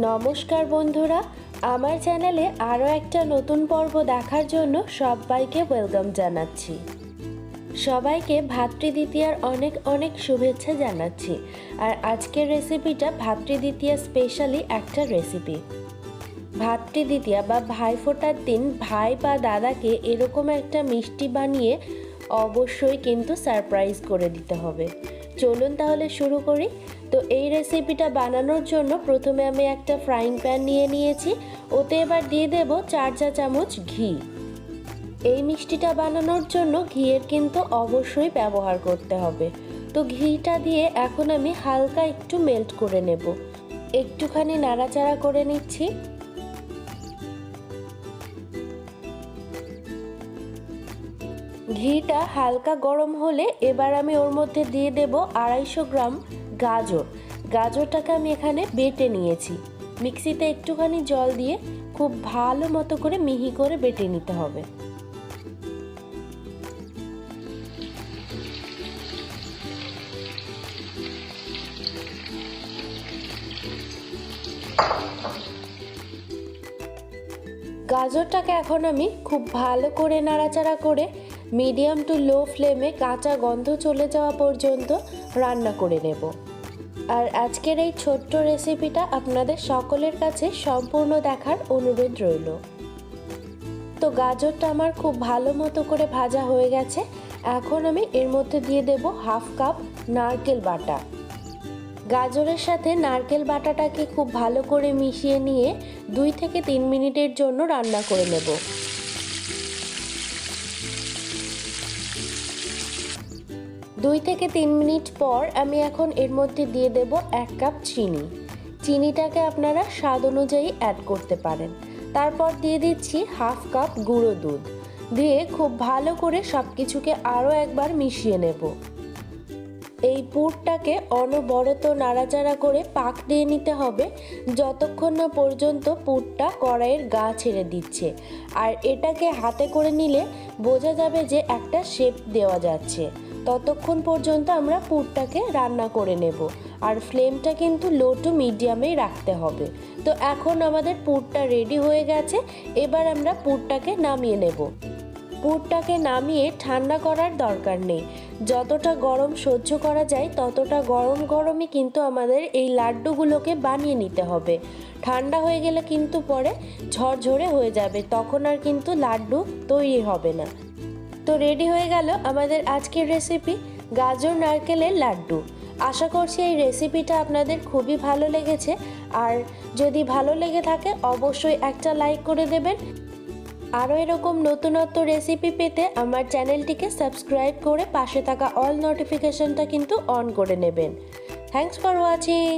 নমস্কার বন্ধুরা, আমার চ্যানেলে আরও একটা নতুন পর্ব দেখার জন্য সবাইকে ওয়েলকাম জানাচ্ছি। সবাইকে ভাতৃদ্বিতীয়ার অনেক অনেক শুভেচ্ছা জানাচ্ছি। আর আজকের রেসিপিটা ভাতৃদ্বিতীয়া স্পেশালি একটা রেসিপি। ভাতৃদ্বিতীয়া বা ভাইফোঁটার দিন ভাই বা দাদাকে এরকম একটা মিষ্টি বানিয়ে অবশ্যই কিন্তু সারপ্রাইজ করে দিতে হবে। চলুন তাহলে শুরু করি। তো এই রেসিপিটা বানানোর জন্য প্রথমে আমি একটা ফ্রাইং প্যান নিয়ে নিয়েছি। ওতে এবার দিয়ে দেব 4 চা চামচ ঘি। এই মিষ্টিটা বানানোর জন্য ঘিয়ের কিন্তু অবশ্যই ব্যবহার করতে হবে। তো ঘিটা দিয়ে এখন আমি হালকা একটু মেল্ট করে নেব। একটুখানি নাড়াচাড়া করে নিচ্ছি। ঘিটা হালকা গরম হলে এবার আমি ওর মধ্যে দিয়ে দেব 250 গ্রাম গাজর। গাজরটাকে আমি এখানে বেটে নিয়েছি। মিক্সিতে একটুখানি জল দিয়ে খুব ভালো মতো করে মিহি করে বেটে নিতে হবে। গাজরটাকে এখন আমি খুব ভালো করে নাড়াচাড়া করে মিডিয়াম টু লো ফ্লেমে কাঁচা গন্ধ চলে যাওয়া পর্যন্ত রান্না করে নেব। আর আজকের এই ছোট্ট রেসিপিটা আপনাদের সকলের কাছে সম্পূর্ণ দেখার অনুরোধ রইল। তো গাজরটা আমার খুব ভালো মতো করে ভাজা হয়ে গেছে। এখন আমি এর মধ্যে দিয়ে দেব 1/2 কাপ নারকেল বাটা। গাজরের সাথে নারকেল বাটাটাকে খুব ভালো করে মিশিয়ে নিয়ে 2 থেকে 3 মিনিটের জন্য রান্না করে নেব। 2 থেকে 3 মিনিট পর আমি এখন এর মধ্যে দিয়ে দেব 1 কাপ চিনি। চিনিটাকে আপনারা স্বাদ অনুযায়ী অ্যাড করতে পারেন। তারপর দিয়ে দিচ্ছি 1/2 কাপ গুঁড়ো দুধ। দিয়ে খুব ভালো করে সব কিছুকে আরও একবার মিশিয়ে নেব। এই পুরটাকে অনবরত নাড়াচাড়া করে পাক দিয়ে নিতে হবে যতক্ষণ না পর্যন্ত পুরটা কড়াইয়ের গা ছেড়ে দিচ্ছে। আর এটাকে হাতে করে নিলে বোঝা যাবে যে একটা শেপ দেওয়া যাচ্ছে। ততক্ষণ পর্যন্ত আমরা পুরটাকে রান্না করে নেব। আর ফ্লেমটা কিন্তু লো টু মিডিয়ামেই রাখতে হবে। তো এখন আমাদের পুরটা রেডি হয়ে গেছে। এবার আমরা পুরটাকে নামিয়ে নেব। পুরটাকে নামিয়ে ঠান্ডা করার দরকার নেই। যতটা গরম সহ্য করা যায় ততটা গরম গরমই কিন্তু আমাদের এই লাড্ডুগুলোকে বানিয়ে নিতে হবে। ঠান্ডা হয়ে গেলে কিন্তু পরে ঝরঝরে হয়ে যাবে, তখন আর কিন্তু লাড্ডু তৈরি হবে না। তো রেডি হয়ে গেল আমাদের আজকের রেসিপি গাজর নারকেলের লাড্ডু। আশা করছি এই রেসিপিটা আপনাদের খুবই ভালো লেগেছে। আর যদি ভালো লেগে থাকে অবশ্যই একটা লাইক করে দেবেন। আরও এরকম নতুনত্ব রেসিপি পেতে আমার চ্যানেলটিকে সাবস্ক্রাইব করে পাশে থাকা অল নোটিফিকেশনটা কিন্তু অন করে নেবেন। Thanks for watching.